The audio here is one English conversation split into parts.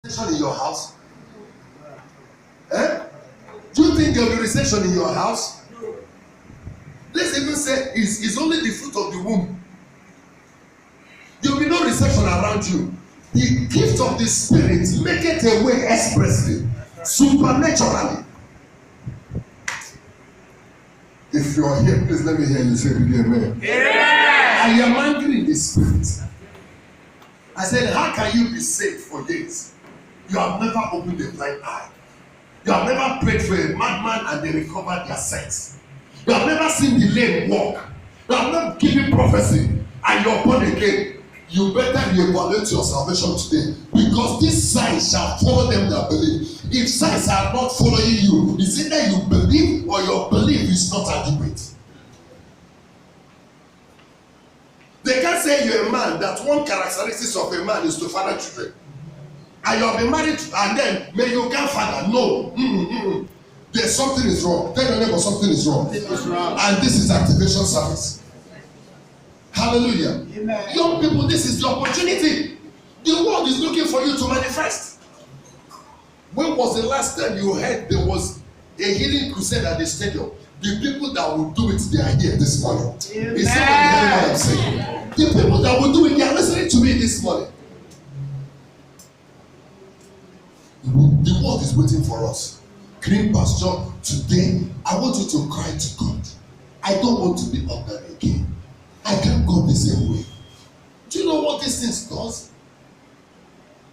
In your house? Do you think there will be recession in your house? Let's even say it's only the fruit of the womb. There will be no recession around you. The gift of the Spirit make it away expressly, supernaturally. If you are here, please let me hear you say amen. Yeah. I am angry in the Spirit. I said, how can you be saved for days? You have never opened a blind eye. You have never prayed for a madman and they recovered their sense. You have never seen the lame walk. You have never given prophecy and you are born again. You better reevaluate your salvation today, because these signs shall follow them that believe. If signs are not following you, it's either you believe or your belief is not adequate. They can't say you're a man that one characteristic of a man is to father children. And you have been married and then may you get father. No. There's something is wrong. Tell your neighbor something is wrong. And this is activation service. Hallelujah. Amen. Young people, this is the opportunity. The world is looking for you to manifest. When was the last time you heard there was a healing crusade at the stadium? The people that will do it, they are here this morning. Amen. Is somebody hearing what I'm saying? The people that will do it, they are listening to me this morning. The world is waiting for us. Green pasture, today I want you to cry to God. I don't want to be under again. I can't go the same way. Do you know what these things does?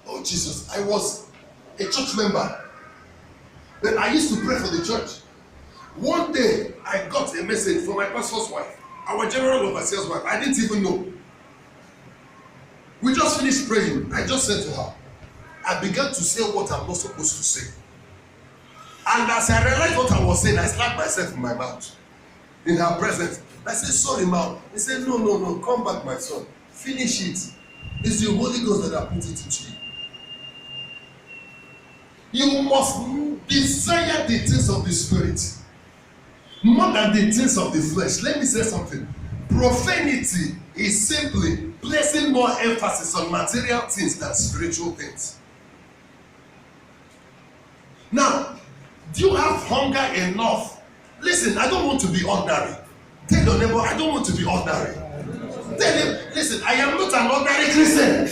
Oh Jesus, I was a church member. Then I used to pray for the church. One day I got a message from my pastor's wife, our general overseer's wife. I didn't even know. We just finished praying. I just said to her, I began to say what I'm not supposed to say. And as I realized what I was saying, I slapped myself in my mouth. In her presence. I said, sorry, ma'am. He said, no, come back, my son. Finish it. It's the Holy Ghost that I put it into you. You must desire the things of the Spirit more than the things of the flesh. Let me say something. Profanity is simply placing more emphasis on material things than spiritual things. Now, do you have hunger enough? Listen, I don't want to be ordinary. Tell your neighbor, I don't want to be ordinary. Tell him, listen, I am not an ordinary Christian.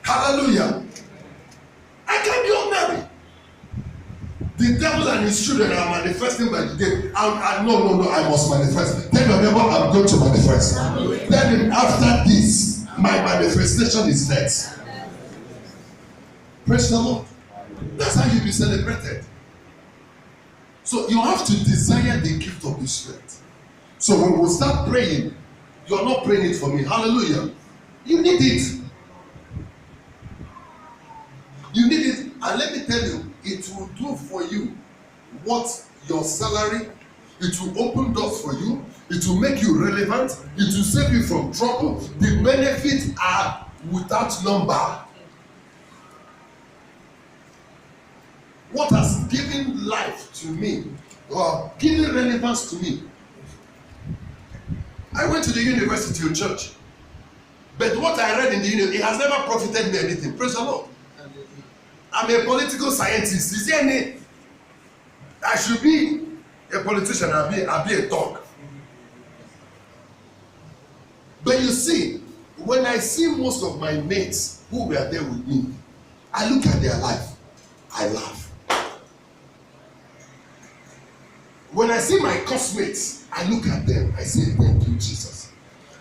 Hallelujah. I can't be ordinary. The devil and his children are manifesting by the day. No, I must manifest. Tell your neighbor, I'm going to manifest. Tell him, after this, my manifestation is next. Praise the Lord. That's how you be celebrated. So you have to desire the gift of the Spirit. So when we start praying, you're not praying it for me. Hallelujah. You need it. You need it. And let me tell you, it will do for you what your salary, it will open doors for you, it will make you relevant, it will save you from trouble. The benefits are without number. What has given life to me, or given relevance to me? I went to the university or church, but what I read in the university, it has never profited me anything. Praise the Lord. I'm a political scientist. Is there any? I should be a politician. I'll be a dog. But you see, when I see most of my mates who were there with me, I look at their life, I laugh. When I see my classmates, I look at them, I say, thank you, Jesus.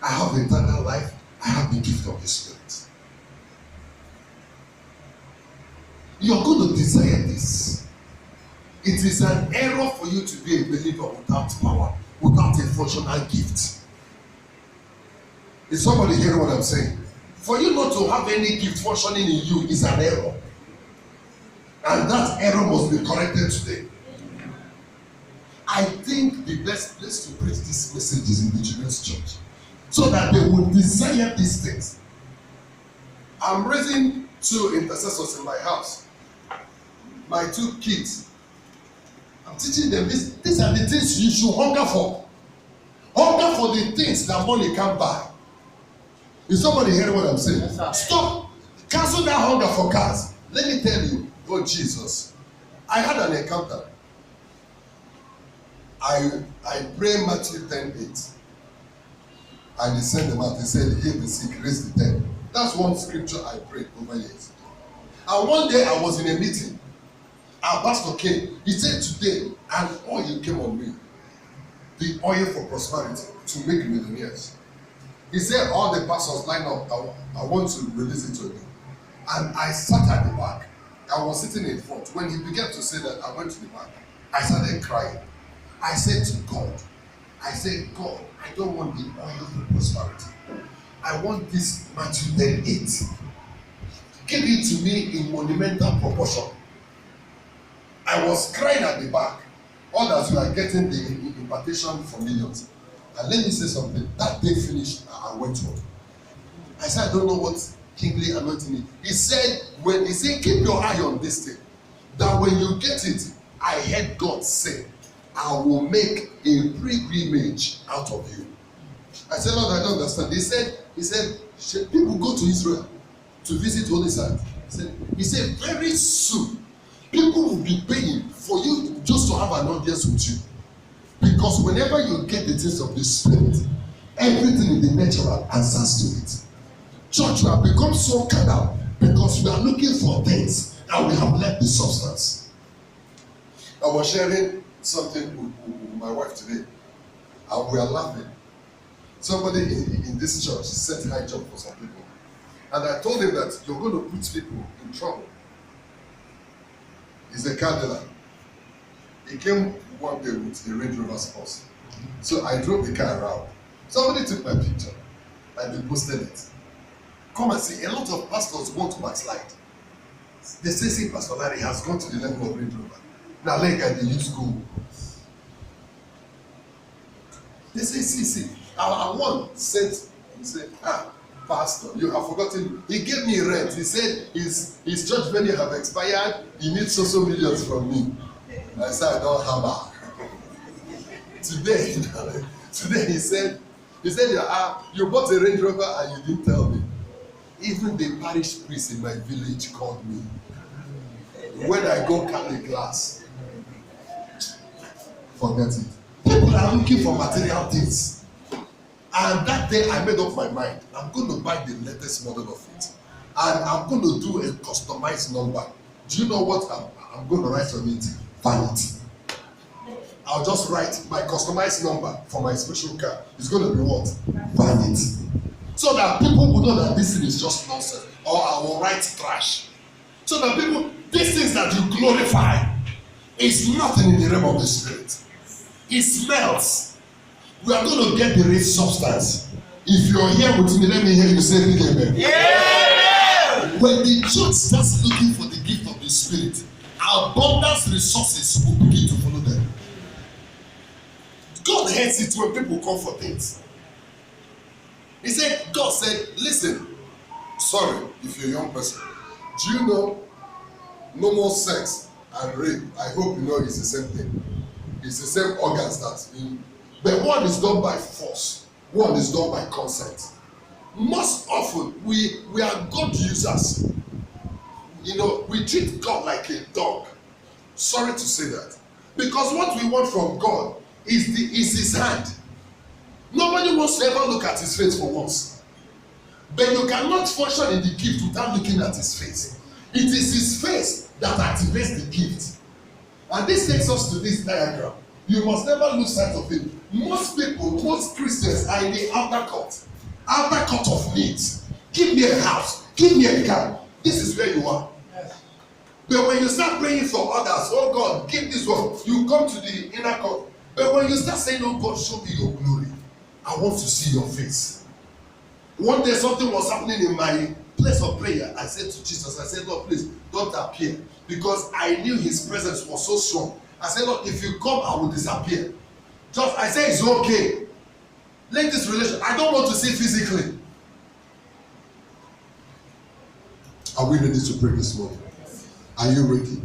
I have eternal life, I have the gift of the Spirit. You're going to desire this. It is an error for you to be a believer without power, without a functional gift. Is somebody hearing what I'm saying? For you not to have any gift functioning in you is an error. And that error must be corrected today. I think the best place to preach this message is in the Children's Church, so that they will desire these things. I'm raising 2 intercessors in my house. My 2 kids. I'm teaching them this. These are the things you should hunger for. Hunger for the things that money can't buy. Is somebody hearing what I'm saying? Yes, stop Cancel that hunger for cars. Let me tell you, oh Jesus, I had an encounter. I pray Matthew 10:8. And he sent them out. He said, heal the sick, raise the dead. That's one scripture I prayed over years. And one day I was in a meeting. Our pastor came. He said, today, an oil came on me. The oil for prosperity to make millionaires. He said, all the pastors line up. I want to release it to you. And I sat at the back. I was sitting in front. When he began to say that, I went to the back. I started crying. I said to God, God, I don't want the oil for prosperity. I want this Matthew 10:8. Give it to me in monumental proportion. I was crying at the back. Others were getting the impartation for millions. And let me say something. That day finished, I went home. I said, I don't know what kingly anointing is. He said, keep your eye on this thing. That when you get it, I heard God say, I will make a pilgrimage out of you. I said, Lord, I don't understand. He said, people go to Israel to visit Holy Site. He said, very soon, people will be paying for you just to have an audience with you. Because whenever you get the things of the Spirit, everything in the natural answers to it. Church, we have become so carnal because we are looking for things and we have left the substance. I was sharing something with my wife today, and we are laughing. Somebody in this church set high jump for some people, and I told him that you're going to put people in trouble. He's a car dealer. He came one day with a Range Rover Sport. So I drove the car around. Somebody took my picture and they posted it. Come and see, a lot of pastors want to backslide. They say, see, Pastor Larry has gone to the level of Range Rover. Now, like they use go. They say, see. Our one said, he said, Pastor, you have forgotten. He gave me rent. He said his church venue have expired. He needs so millions from me. I said, I don't have that. Today he said, you bought a Range Rover and you didn't tell me. Even the parish priest in my village called me. When I go carry glass, forget it. People are looking for material things. And that day I made up my mind. I'm going to buy the latest model of it. And I'm going to do a customized number. Do you know what I'm going to write on it? Vanity. I'll just write my customized number for my special car. It's going to be what? Vanity. So that people will know that this thing is just nonsense. Or I will write trash. So that people, these things that you glorify is nothing in the realm of the spirit. It smells. We are going to get the rich substance. If you're here with me, let me hear you say big amen. Yeah! When the church starts looking for the gift of the Spirit, abundance resources will begin to follow them. God hates it when people come for things. God said, listen, sorry if you're a young person. Do you know no more sex and rape? I hope you know it's the same thing. It's the same organs that but one is done by force, one is done by consent. Most often we are God users. We treat God like a dog. Sorry to say that. Because what we want from God is his hand. Nobody wants to ever look at his face for once. But you cannot function in the gift without looking at his face. It is his face that activates the gift. And this takes us to this diagram. You must never lose sight of it. Most Christians are in the outer court of needs. Give me a house, give me a car. This is where you are. Yes. But when you start praying for others, oh God, give this one, you come to the inner court. But when you start saying, oh God, show me your glory, I want to see your face. One day something was happening in my place of prayer. I said to Jesus, I said, Lord, please don't appear. Because I knew his presence was so strong. I said, Lord, if you come, I will disappear. I said, it's okay. Let this relation, I don't want to see physically. Are we ready to pray this morning? Are you ready?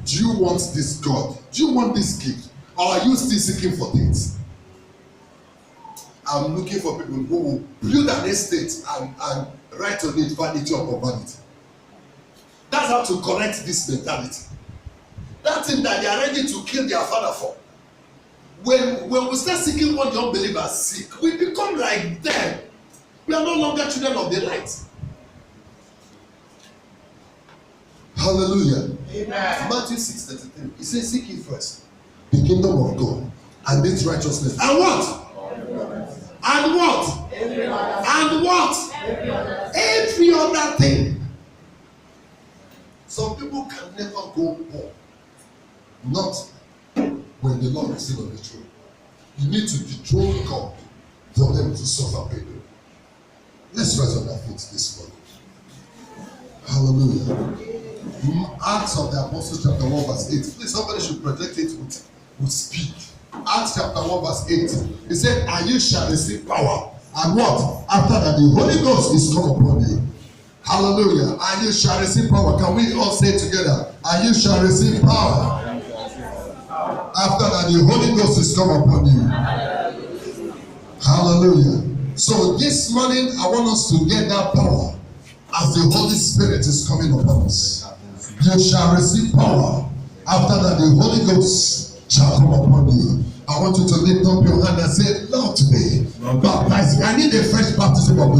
Do you want this God? Do you want this gift? Or are you still seeking for things? I'm looking for people who will build an estate and write on it vanity upon vanity. have to correct this mentality. That thing that they are ready to kill their father for. When we start seeking what the unbelievers seek, we become like them. We are no longer children of the light. Hallelujah. Amen. Matthew 6:33. He says, seek ye first the kingdom of God and its righteousness. And what? And what? And what? Every other thing. Some people can never go poor. Not when the Lord is still on the throne. You need to dethrone God for them to suffer pain. Let's rise on our feet this morning. Hallelujah. Acts of the Apostles chapter 1 verse 8. Please, somebody should project it with speed. Acts chapter 1 verse 8. He said, and you shall receive power. And what? After that the Holy Ghost is come upon you. Hallelujah. And you shall receive power. Can we all say together? And you shall receive power. After that the Holy Ghost is come upon you. Hallelujah. So this morning I want us to get that power as the Holy Spirit is coming upon us. You shall receive power. After that the Holy Ghost shall come upon you. I want you to lift up your hand and say, Lord, today, baptize me. I need a fresh baptism of the